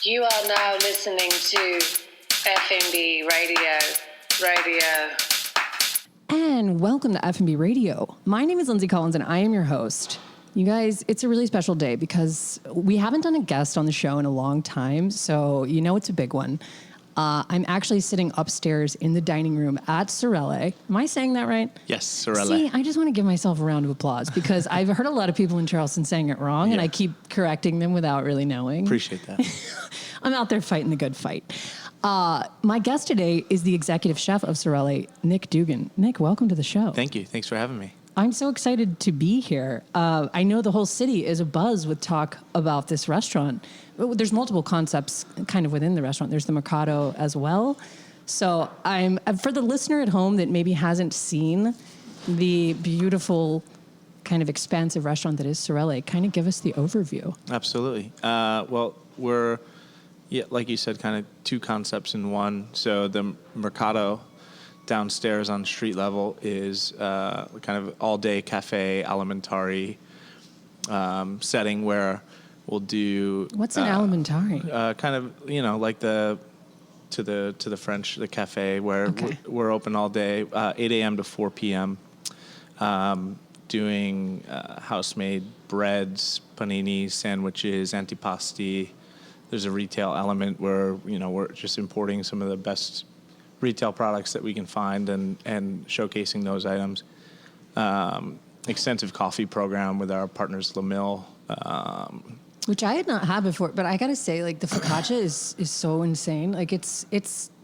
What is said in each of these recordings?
You are now listening to F&B Radio. And welcome to F&B Radio. My name is Lindsay Collins, and I am your host. You guys, it's a really special day because we haven't done a guest on the show in a long time, so you know it's a big one. I'm actually sitting upstairs in the dining room at Sorelle. Am I saying that right? Yes, Sorelle. See, I just want to give myself a round of applause because I've heard a lot of people in Charleston saying it wrong, and I keep correcting them without really knowing. Appreciate that. I'm out there fighting the good fight. My guest today is the executive chef of Sorelle, Nick Dugan. Nick, welcome to the show. Thank you. Thanks for having me. I'm so excited to be here. I know the whole city is abuzz with talk about this restaurant. There's multiple concepts kind of within the restaurant. There's the Mercado as well. So for the listener at home that maybe hasn't seen the beautiful kind of expansive restaurant that is Sorelle, kind of give us the overview. Absolutely. Well, we're, like you said, kind of two concepts in one. So the Mercado downstairs on street level is kind of all-day cafe alimentari setting where we'll do. What's an alimentari? Kind of, like to the French, the cafe where we're open all day, 8 a.m. to 4 p.m. Doing house-made breads, paninis, sandwiches, antipasti. There's a retail element where we're just importing some of the best retail products that we can find and showcasing those items. Extensive coffee program with our partners LaMille. Which I had not had before, but I gotta say, like the focaccia is so insane. Like it's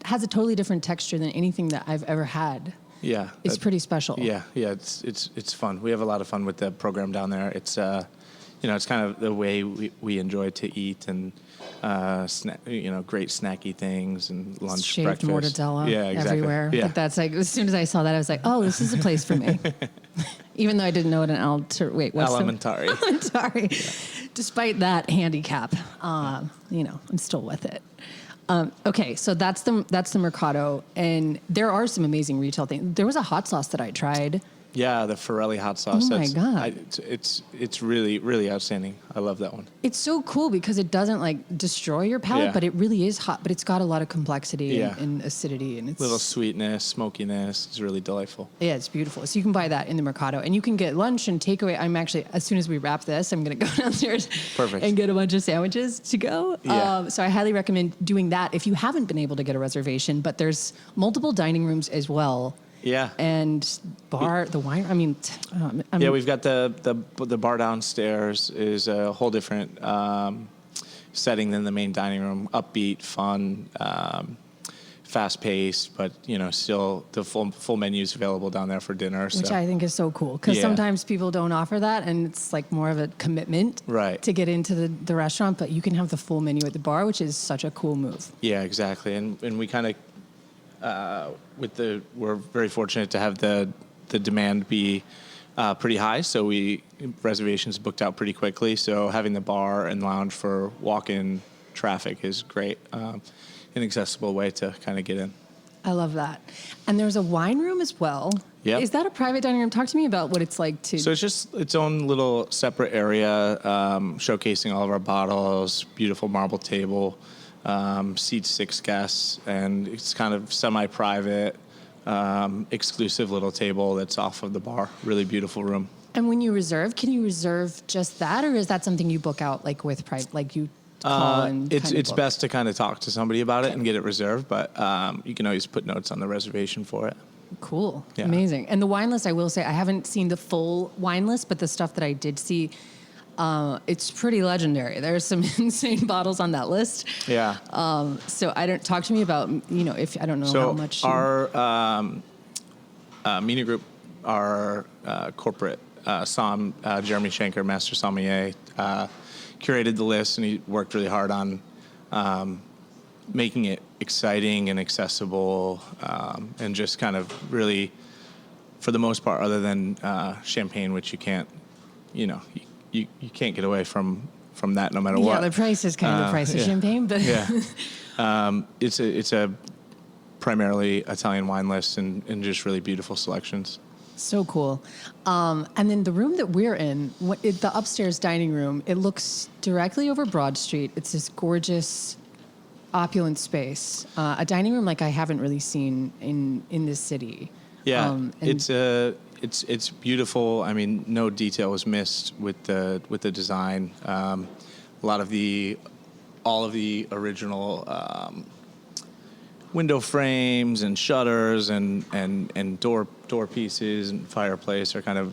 has a totally different texture than anything that I've ever had. Yeah, it's pretty special. Yeah, it's fun. We have a lot of fun with the program down there. It's it's kind of the way we enjoy to eat and great snacky things and lunch, shaved breakfast. mortadella everywhere. Yeah. Like that's like as soon as I saw that, I was like, oh, this is a place for me. Even though I didn't know what an alimentari. Alimentari. Yeah. Despite that handicap, I'm still with it. Okay, so that's the Mercado, and there are some amazing retail things. There was a hot sauce that I tried. Yeah, the Forelli hot sauce. Oh my God. It's really, really outstanding. I love that one. It's so cool because it doesn't like destroy your palate, but it really is hot, but it's got a lot of complexity and acidity. And it's little sweetness, smokiness. It's really delightful. Yeah, it's beautiful. So you can buy that in the Mercado, and you can get lunch and takeaway. I'm actually, as soon as we wrap this, I'm going to go downstairs and get a bunch of sandwiches to go. Yeah. So I highly recommend doing that if you haven't been able to get a reservation, but there's multiple dining rooms as well. Yeah, and the wine. I mean, we've got the bar downstairs is a whole different setting than the main dining room. Upbeat, fun, fast paced, but still the full menus available down there for dinner. Which I think is so cool because sometimes people don't offer that, and it's like more of a commitment to get into the restaurant. But you can have the full menu at the bar, which is such a cool move. Yeah, exactly, and we kind of. We're very fortunate to have the demand be pretty high, so reservations booked out pretty quickly. So having the bar and lounge for walk-in traffic is great, an accessible way to kind of get in. I love that. And there's a wine room as well. Yeah. Is that a private dining room? Talk to me about what it's like to. So it's just its own little separate area, showcasing all of our bottles, beautiful marble table. Seats 6 guests, and it's kind of semi-private, exclusive little table that's off of the bar. Really beautiful room. And when you reserve, can you reserve just that, or is that something you book out like with private, like you call and it's best to kind of talk to somebody about it and get it reserved, but you can always put notes on the reservation for it. Cool. Yeah. Amazing. And the wine list, I will say, I haven't seen the full wine list, but the stuff that I did see, it's pretty legendary. There's some insane bottles on that list. Yeah. So talk to me about, if I don't know how much. So our media group, our corporate som, Jeremy Schenker, Master Sommelier, curated the list, and he worked really hard on making it exciting and accessible, and just kind of really, for the most part, other than champagne, which you can't, you can't get away from that no matter what. Yeah, the price is kind of the price of champagne, but it's a primarily Italian wine list and just really beautiful selections. So cool. And then the room that we're in, the upstairs dining room, it looks directly over Broad Street. It's this gorgeous opulent space, a dining room like I haven't really seen in this city. Yeah, And- it's beautiful. I mean, no detail was missed with the design. All of the original window frames and shutters and door pieces and fireplace are kind of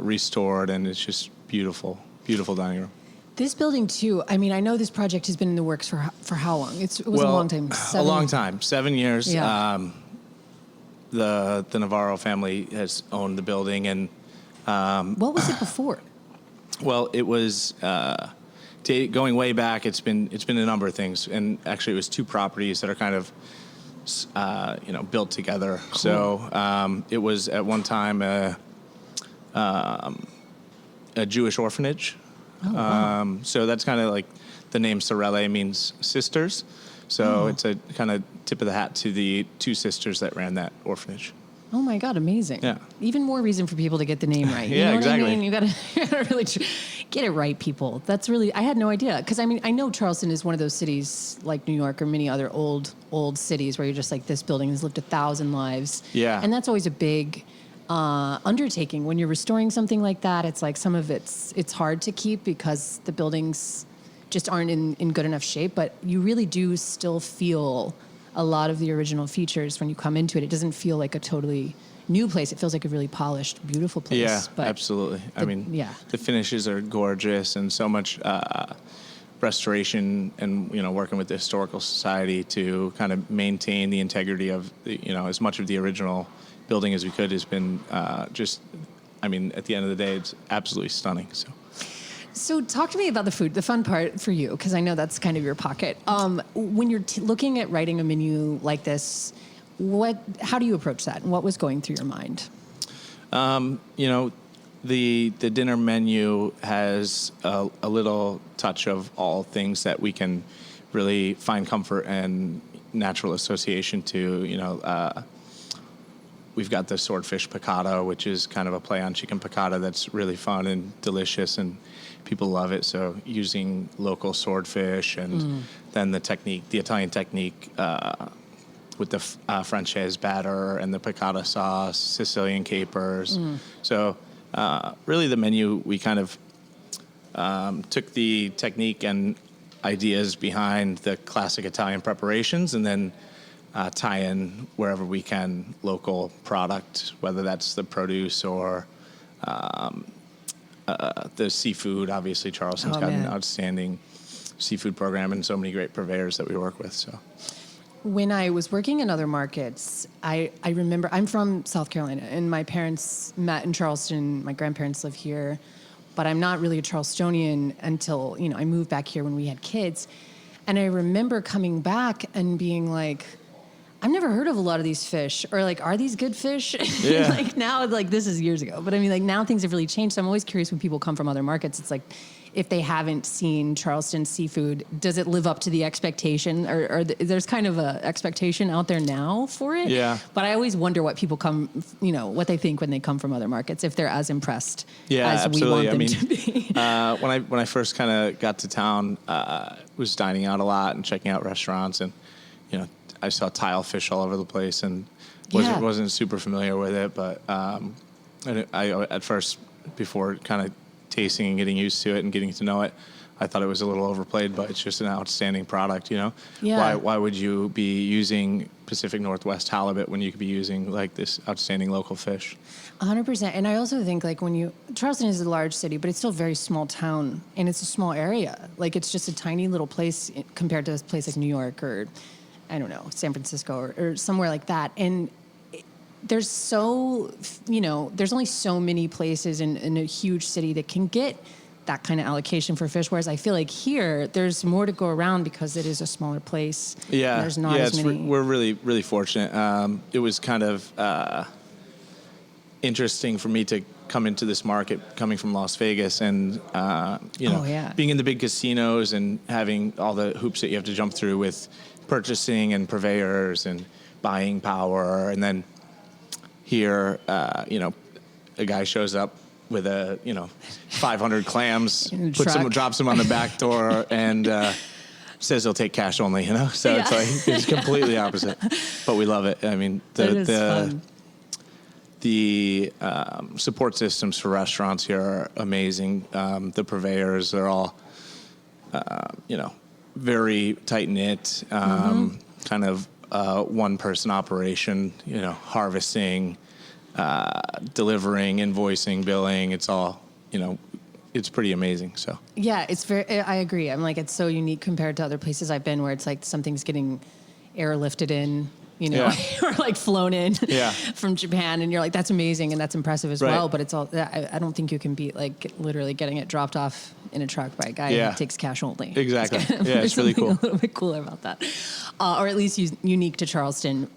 restored, and it's just beautiful dining room. This building too. I mean, I know this project has been in the works for how long? It was a long time. A long time, 7 years. Yeah. The Navarro family has owned the building, and What was it before? well, it was going way back. It's been a number of things, and actually, it was 2 properties that are kind of built together. Cool. So it was at one time a Jewish orphanage. Oh, wow. So that's kind of like the name Sorelle means sisters. So it's a kind of tip of the hat to the 2 sisters that ran that orphanage. Oh my God, amazing. Yeah. Even more reason for people to get the name right. You Yeah, know exactly. what I mean? You gotta really get it right, people. That's really, I had no idea. Because I mean, I know Charleston is one of those cities like New York or many other old cities where you're just like, this building has lived 1,000 lives. Yeah. And that's always a big undertaking. When you're restoring something like that, it's like some of it's hard to keep because the buildings just aren't in good enough shape, but you really do still feel a lot of the original features when you come into it. It doesn't feel like a totally new place. It feels like a really polished, beautiful place. Yeah, but absolutely. yeah. The finishes are gorgeous, and so much restoration and working with the historical society to kind of maintain the integrity of as much of the original building as we could has been at the end of the day, it's absolutely stunning. So talk to me about the food, the fun part for you, because I know that's kind of your pocket. When you're looking at writing a menu like this, how do you approach that, and what was going through your mind? The dinner menu has a little touch of all things that we can really find comfort and natural association to. We've got the swordfish piccata, which is kind of a play on chicken piccata that's really fun and delicious, and people love it. So using local swordfish, and then the Italian technique with the franchise batter and the piccata sauce, Sicilian capers. So really the menu, we kind of took the technique and ideas behind the classic Italian preparations, and then tie in wherever we can local product, whether that's the produce or the seafood. Obviously, Charleston's got an outstanding seafood program and so many great purveyors that we work with. So, when I was working in other markets, I remember, I'm from South Carolina, and my parents met in Charleston. My grandparents live here, but I'm not really a Charlestonian until I moved back here when we had kids. And I remember coming back and being like, I've never heard of a lot of these fish, or like, are these good fish? Yeah. Like now, like this is years ago, but I mean, like now things have really changed. So I'm always curious when people come from other markets. It's like, if they haven't seen Charleston seafood, does it live up to the expectation, or there's kind of a expectation out there now for it? Yeah. But I always wonder what people what they think when they come from other markets, if they're as impressed yeah, as absolutely. we want them to be. When I first kind of got to town, was dining out a lot and checking out restaurants, and I saw tile fish all over the place, and wasn't super familiar with it. But I at first, before kind of tasting and getting used to it and getting to know it, I thought it was a little overplayed, but it's just an outstanding product. Yeah. Why would you be using Pacific Northwest halibut when you could be using like this outstanding local fish? 100%. And I also think like Charleston is a large city, but it's still a very small town, and it's a small area. Like it's just a tiny little place compared to a place like New York or, I don't know, San Francisco or somewhere like that. And there's only so many places in a huge city that can get that kind of allocation for fish. Whereas I feel like here, there's more to go around because it is a smaller place. Yeah. There's not as many. We're really, really fortunate. It was kind of interesting for me to come into this market coming from Las Vegas and, being in the big casinos and having all the hoops that you have to jump through with purchasing and purveyors and buying power. And then here, a guy shows up with 500 clams, drops them on the back door, and says he'll take cash only, So it's like it's completely opposite, but we love it. I mean, the support systems for restaurants here are amazing. The purveyors, they're all, very tight knit, kind of one person operation. Harvesting, delivering, invoicing, billing. It's all, it's pretty amazing. So yeah, I agree. I'm like, it's so unique compared to other places I've been where it's like something's getting airlifted in, or like flown in from Japan, and you're like, that's amazing and that's impressive as well. But it's all, I don't think you can beat like literally getting it dropped off in a truck by a guy who takes cash only. Exactly. It's really cool. A little bit cooler about that, or at least unique to Charleston.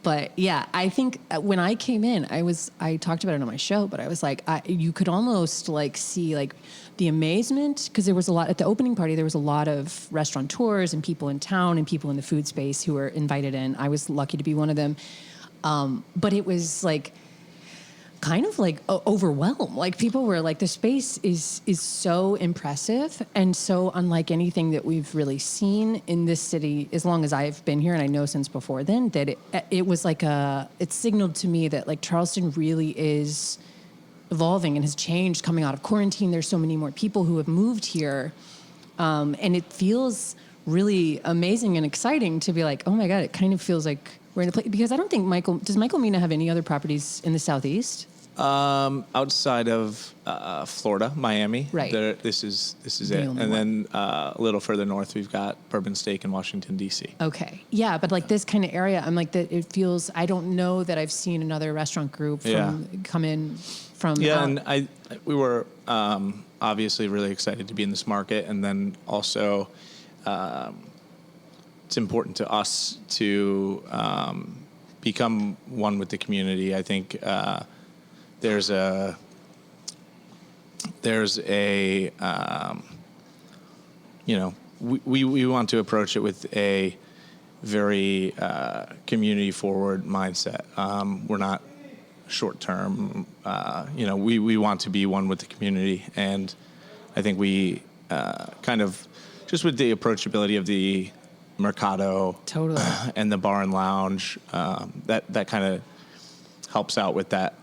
But yeah, I think when I came in, I talked about it on my show, but I was like, you could almost like see like the amazement, because there was a lot at the opening party. There was a lot of restaurateurs and people in town and people in the food space who were invited in. I was lucky to be one of them. But it was like kind of like overwhelmed. Like people were like, the space is so impressive and so unlike anything that we've really seen in this city as long as I've been here, and I know since before then, that it was like it signaled to me that like Charleston really is evolving and has changed coming out of quarantine. There's so many more people who have moved here, and it feels really amazing and exciting to be like, oh my God, it kind of feels like we're in a place, because I don't think does Michael Mina have any other properties in the Southeast? Outside of Florida, Miami, right? This is it, and then a little further north, we've got Bourbon Steak in Washington D.C. Okay, yeah, but like this kind of area, I'm like that. It feels. I don't know that I've seen another restaurant group come in from. Yeah, and we were obviously really excited to be in this market, and then also it's important to us to become one with the community. I think. There's a we want to approach it with a very community forward mindset. We're not short term. We want to be one with the community, and I think we kind of just with the approachability of the Mercado and the bar and lounge, that kind of helps out with that.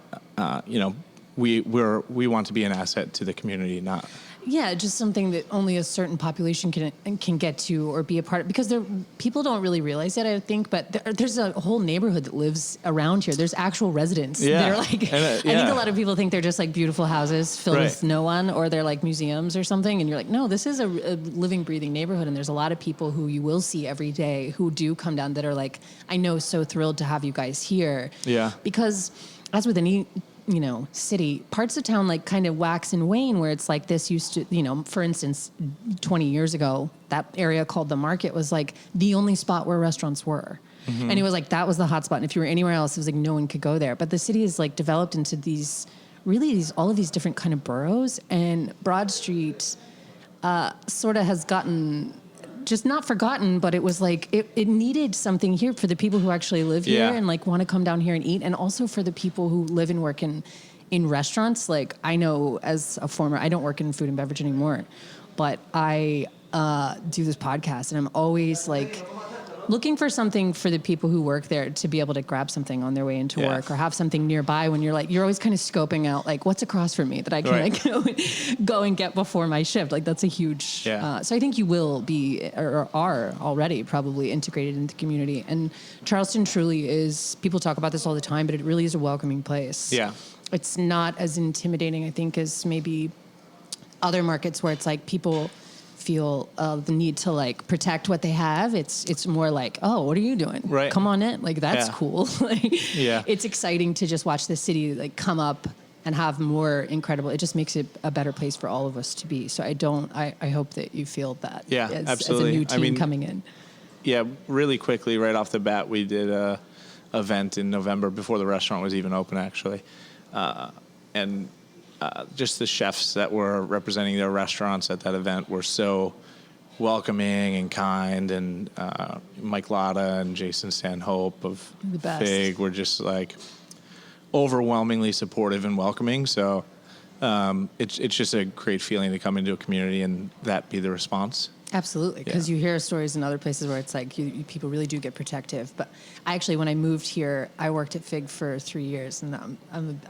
We want to be an asset to the community, not. Yeah, just something that only a certain population can get to or be a part of, because people don't really realize that, I think, but there's a whole neighborhood that lives around here. There's actual residents. They're like, I think a lot of people think they're just like beautiful houses filled with no one, or they're like museums or something. And you're like, no, this is a living, breathing neighborhood. And there's a lot of people who you will see every day who do come down that are like, I know, so thrilled to have you guys here. Yeah. Because as with any city, parts of town like kind of wax and wane, where it's like this used to, for instance, 20 years ago, that area called the Market was like the only spot where restaurants were. Mm-hmm. And it was like, that was the hot spot. And if you were anywhere else, it was like no one could go there. But the city is like developed into all of these different kind of boroughs, and Broad Street sort of has gotten just not forgotten, but it was like it needed something here for the people who actually live here and like want to come down here and eat, and also for the people who live and work in restaurants. Like, I know as a former, I don't work in food and beverage anymore, but I do this podcast, and I'm always like looking for something for the people who work there to be able to grab something on their way into work, or have something nearby when you're always kind of scoping out like what's across from me that I can like go and get before my shift. Like, that's a huge, so I think you will be, or are already probably integrated into the community. And Charleston truly is, people talk about this all the time, but it really is a welcoming place. Yeah. It's not as intimidating, I think, as maybe other markets where it's like people feel the need to like protect what they have. It's more like, oh, what are you doing? Right. Come on in. Like, that's cool. It's exciting to just watch the city like come up and have more incredible. It just makes it a better place for all of us to be. So I hope that you feel that. Yeah, absolutely. As a new team coming in. Yeah, really quickly, right off the bat, we did a event in November before the restaurant was even open, actually, and. Just the chefs that were representing their restaurants at that event were so welcoming and kind, and Mike Latta and Jason Stanhope of Fig were just like overwhelmingly supportive and welcoming. So it's just a great feeling to come into a community and that be the response. Absolutely, because you hear stories in other places where it's like people really do get protective. But I actually, when I moved here, I worked at Fig for 3 years, and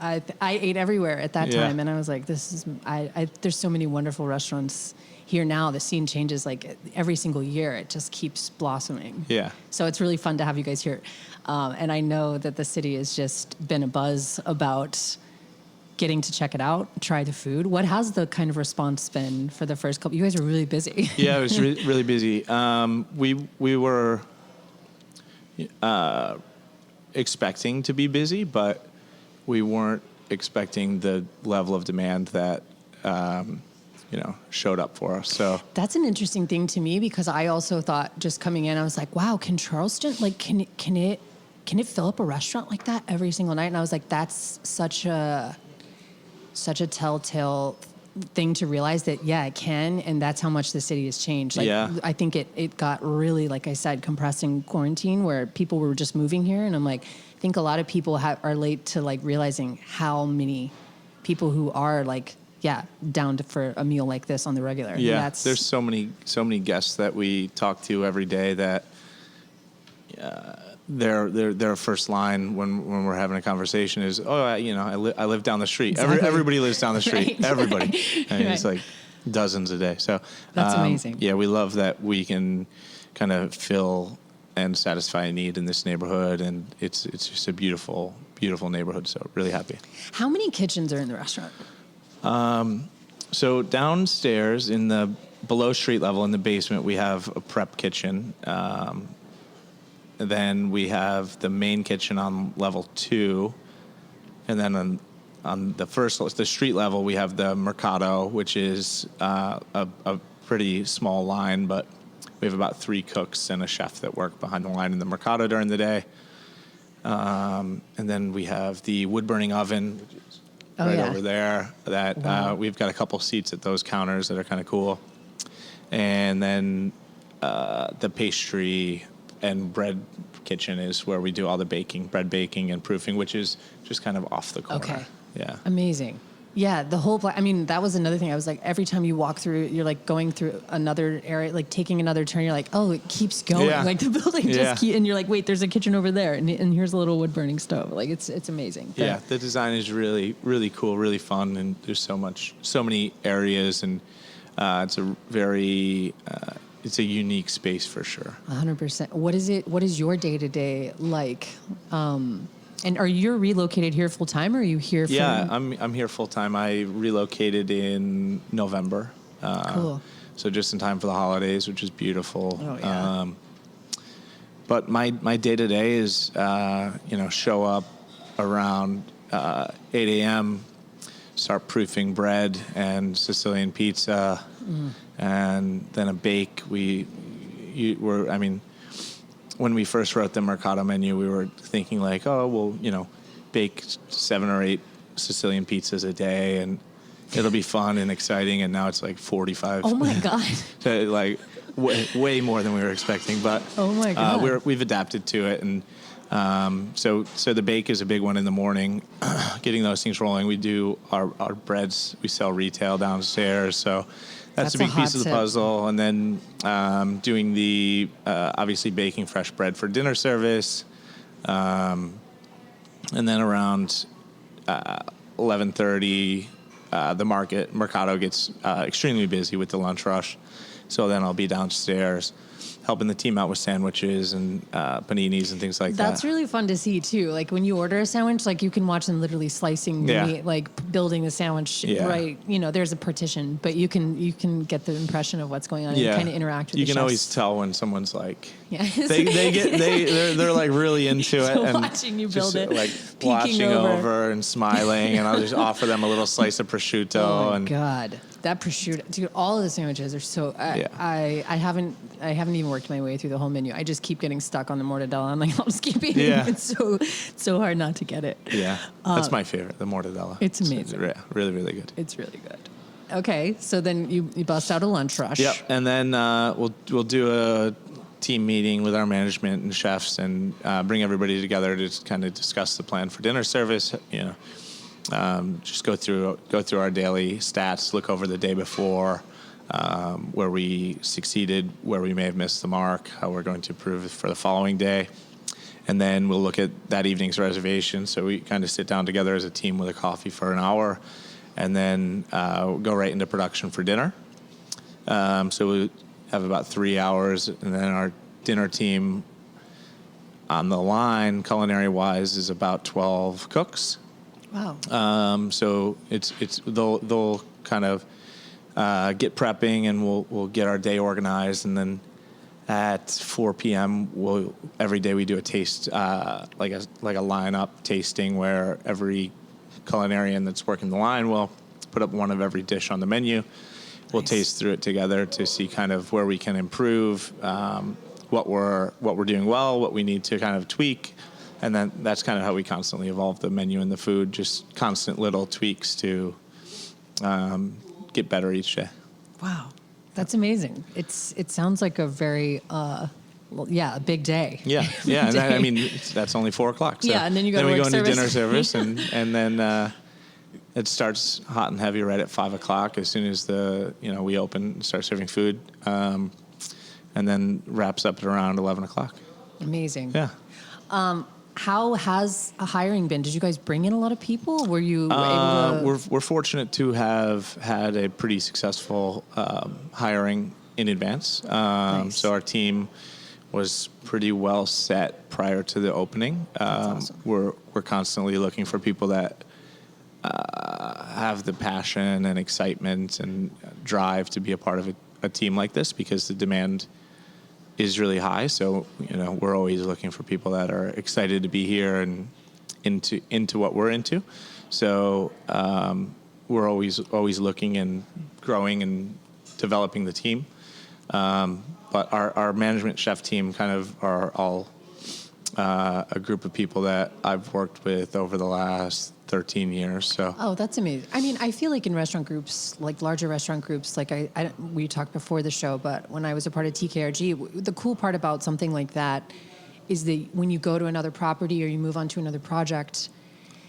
I ate everywhere at that time, and I was like, there's so many wonderful restaurants here now. The scene changes like every single year. It just keeps blossoming. Yeah. So it's really fun to have you guys here, and I know that the city has just been a buzz about getting to check it out, try the food. What has the kind of response been for the first couple? You guys are really busy. Yeah, it was really busy. We were expecting to be busy, but we weren't expecting the level of demand that showed up for us. So that's an interesting thing to me, because I also thought, just coming in, I was like, wow, can Charleston, like, can it fill up a restaurant like that every single night? And I was like, that's such a telltale thing to realize that, it can, and that's how much the city has changed. Like, I think it got really, like I said, compressed in quarantine, where people were just moving here, and I'm like, I think a lot of people are late to like realizing how many people who are like, down for a meal like this on the regular. Yeah, there's so many guests that we talk to every day that their first line when we're having a conversation is, I live down the street. Exactly. Everybody lives down the street. Right. Everybody. And Right. it's like dozens a day. So that's amazing. Yeah, we love that we can kind of fill and satisfy a need in this neighborhood, and it's just a beautiful, beautiful neighborhood. So really happy. How many kitchens are in the restaurant? So downstairs in the below street level in the basement, we have a prep kitchen. Then we have the main kitchen on level 2, and then on the street level, we have the Mercado, which is a pretty small line, but we have about 3 cooks and a chef that work behind the line in the Mercado during the day. And then we have the wood burning oven, which is over there. That we've got a couple seats at those counters that are kind of cool, and then the pastry and bread kitchen is where we do all the bread baking and proofing, which is just kind of off the corner. Okay. Yeah. Amazing. Yeah, the whole I mean, that was another thing. I was like, every time you walk through, you're like going through another area, like taking another turn, you're like, oh, it keeps going. Yeah. Like the building and you're like, wait, there's a kitchen over there, and here's a little wood burning stove. Like it's amazing. Yeah, the design is really, really cool, really fun, and there's so many areas, and it's a very it's a unique space for sure. 100%. What is your day-to-day like? And are you relocated here full time, or are you here? Yeah, I'm here full time. I relocated in November. Cool. So just in time for the holidays, which is beautiful. Oh yeah. But my day to day is show up around 8 a.m., start proofing bread and Sicilian pizza, and then a bake. When we first wrote the Mercado menu, we were thinking like, bake 7 or 8 Sicilian pizzas a day, and it'll be fun and exciting. And now it's like 45. Oh my God. So like way more than we were expecting. But oh my God. We've adapted to it, and so the bake is a big one in the morning. Getting those things rolling. We do our breads. We sell retail downstairs, so. That's a big piece of the puzzle. And then doing the, obviously, baking fresh bread for dinner service. And then around 11:30, the Mercado gets extremely busy with the lunch rush. So then I'll be downstairs helping the team out with sandwiches and paninis and things like that. That's really fun to see, too. Like, when you order a sandwich, like, you can watch them literally slicing the meat, like, building the sandwich, right? There's a partition, but you can get the impression of what's going on and kind of interact with the chefs. You can always tell when someone's, like, they're like, really into it. And watching you build just, it. like, watching over and smiling, and I'll just offer them a little slice of prosciutto. Oh, my God. That prosciutto, dude! All of the sandwiches are so. I haven't even worked my way through the whole menu. I just keep getting stuck on the mortadella. I'm like, I'll just keep eating. Yeah. It's so hard not to get it. Yeah, that's my favorite, the mortadella. It's amazing. Really, really good. It's really good. Okay, so then you bust out a lunch rush. Yep, and then we'll do a team meeting with our management and chefs, and bring everybody together to kind of discuss the plan for dinner service. just go through our daily stats, look over the day before, where we succeeded, where we may have missed the mark, how we're going to improve for the following day. And then we'll look at that evening's reservation. So we kind of sit down together as a team with a coffee for an hour, and then go right into production for dinner. So we have about 3 hours, and then our dinner team on the line, culinary-wise, is about 12 cooks. Wow. So they'll kind of get prepping, and we'll get our day organized, and then at 4 p.m. every day we do a taste, like a lineup tasting, where every culinarian that's working the line will put up one of every dish on the menu. We'll taste through it together to see kind of where we can improve, what we're doing well, what we need to kind of tweak, and then that's kind of how we constantly evolve the menu and the food. Just constant little tweaks to get better each day. Wow, that's amazing. It sounds like a very a big day. Yeah. That's only 4 o'clock. So yeah, and then you go to we work go into service. dinner service, and then it starts hot and heavy right at 5 o'clock. As soon as we open and start serving food, and then wraps up at around 11 o'clock. Amazing. Yeah. How has hiring been? Did you guys bring in a lot of people? Were you able to? We're fortunate to have had a pretty successful hiring in advance. Nice. So our team was pretty well set prior to the opening. That's awesome. We're constantly looking for people that have the passion and excitement and drive to be a part of a team like this, because the demand is really high. So we're always looking for people that are excited to be here and into what we're into. So we're always looking and growing and developing the team. But our management chef team kind of are all a group of people that I've worked with over the last 13 years. So. Oh, that's amazing. I mean, I feel like in restaurant groups, like larger restaurant groups, like we talked before the show, but when I was a part of TKRG, the cool part about something like that is that when you go to another property or you move on to another project,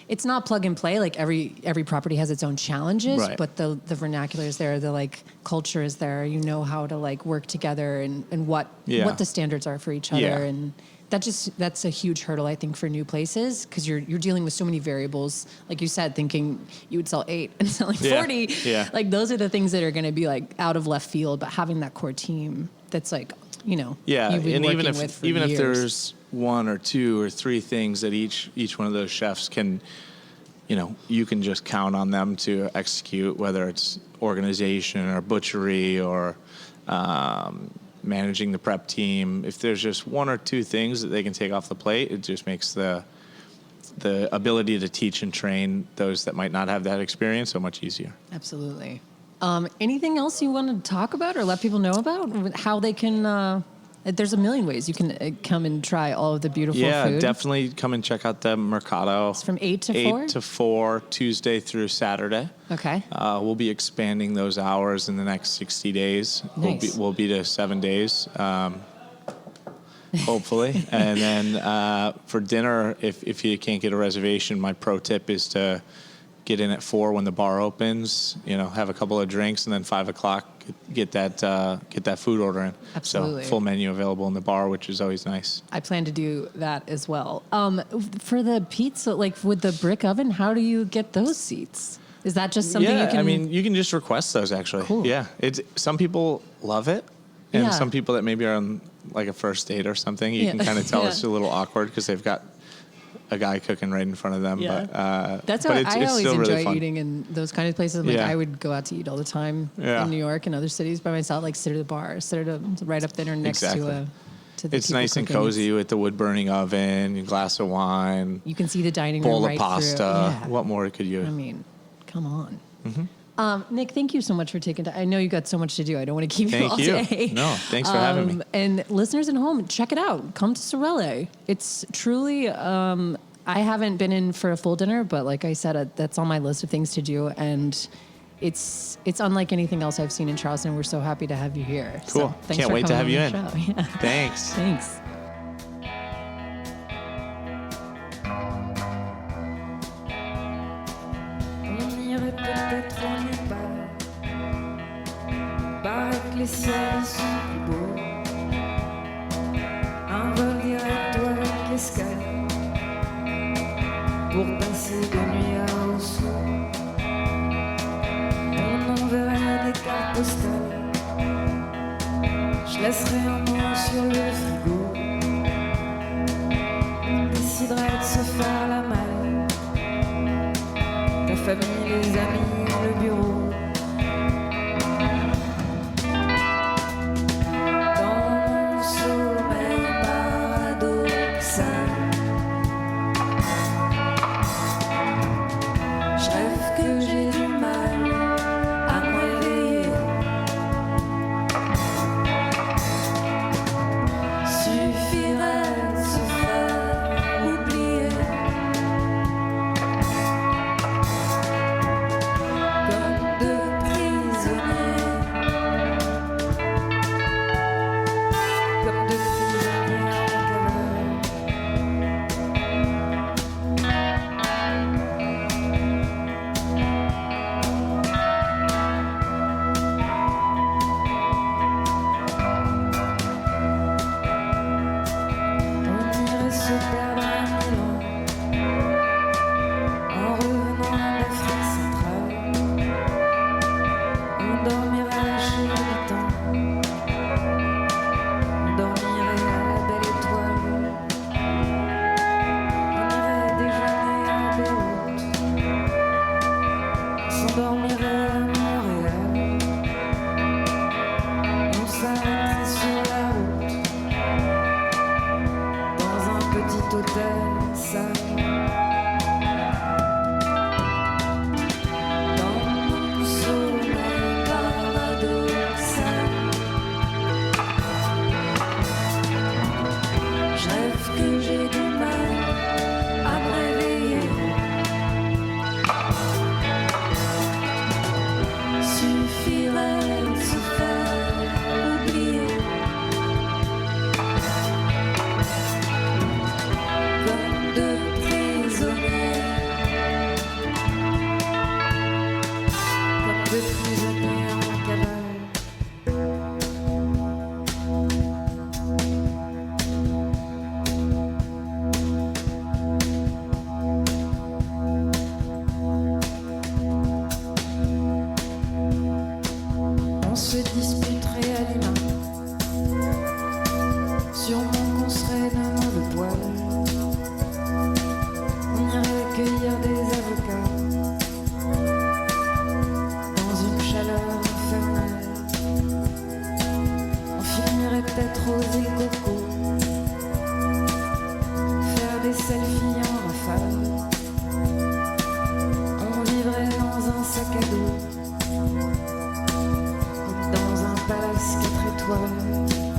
it's not plug and play. Like every property has its own challenges, right. But the vernacular is there, the like culture is there. You know how to like work together and what the standards are for each other. Yeah. And that's a huge hurdle, I think, for new places, because you're dealing with so many variables. Like you said, thinking you would sell 8 and selling 40. Yeah. Like those are the things that are going to be like out of left field. But having that core team that's like, you've been and working with for even years. if there's 1 or 2 or 3 things that each one of those chefs can, you can just count on them to execute, whether it's organization or butchery or managing the prep team. If there's just 1 or 2 things that they can take off the plate, it just makes the ability to teach and train those that might not have that experience so much easier. Absolutely. Anything else you want to talk about or let people know about? How they can... there's a million ways you can come and try all of the beautiful food. Yeah, definitely come and check out the Mercado. It's from 8 to 4? 8 to 4, Tuesday through Saturday. Okay. We'll be expanding those hours in the next 60 days. Nice. We'll be to 7 days, hopefully. And then for dinner, if you can't get a reservation, my pro tip is to get in at 4 when the bar opens, have a couple of drinks, and then 5 o'clock get that food order in. Absolutely. So full menu available in the bar, which is always nice. I plan to do that as well. For the pizza, like with the brick oven, how do you get those seats? Is that just something you can... you can just request those, actually. Cool. Yeah. Some people love it, and Yeah. some people that maybe are on like a first date or something, you can kind of tell it's a little awkward because they've got a guy cooking right in front of them. Yeah. But That's but how it's I always still really enjoy fun. eating in those kind of places. Like Yeah. I would go out to eat all the time in New York and other cities by myself, like sit at a bar, right up there next to the It's people nice and cooking. cozy with the wood burning oven, a glass of wine, You can see the dining room bowl right of pasta. through. Yeah. What more could you? I mean, come on. Mm-hmm. Nick, thank you so much for taking time. I know you got so much to do. I don't want to keep you all Thank you. day. No, thanks for having me. And listeners at home, check it out. Come to Sorelle. It's truly, I haven't been in for a full dinner, but like I said, that's on my list of things to do. And it's unlike anything else I've seen in Charleston. We're so happy to have you here. Cool. So thanks Can't for wait to have coming you on in. the show. Yeah. Thanks. Thanks. laisserai un mot sur le frigo, déciderai de se faire la malle, ta famille, les amis, le bureau. Dans mon sommeil paradoxal, je rêve que j'ai du mal à me réveiller. Suffirait de se faire oublier, comme deux prisonniers, comme deux prisonniers en cavale. On irait se perdre à Milan, en revenant d'Afrique centrale. On dormirait chez l'habitant, on dormirait à la belle étoile. On irait déjeuner à Beyrouth, on s'endormirait à Montréal. On s'arrêterait sur la route, dans un petit hôtel sale. Dans mon sommeil paradoxal, je rêve que j'ai du mal à me réveiller. Suffirait de se faire oublier, comme deux prisonniers, comme deux prisonniers en cavale. On se disputerait à l'humain, sûrement qu'on serait de mauvais poil. On irait cueillir des avocats dans une chaleur infernale. On finirait peut-être oser coco, faire des selfies en rafale. On vivrait dans un sac à dos, dans un palace 4 étoiles.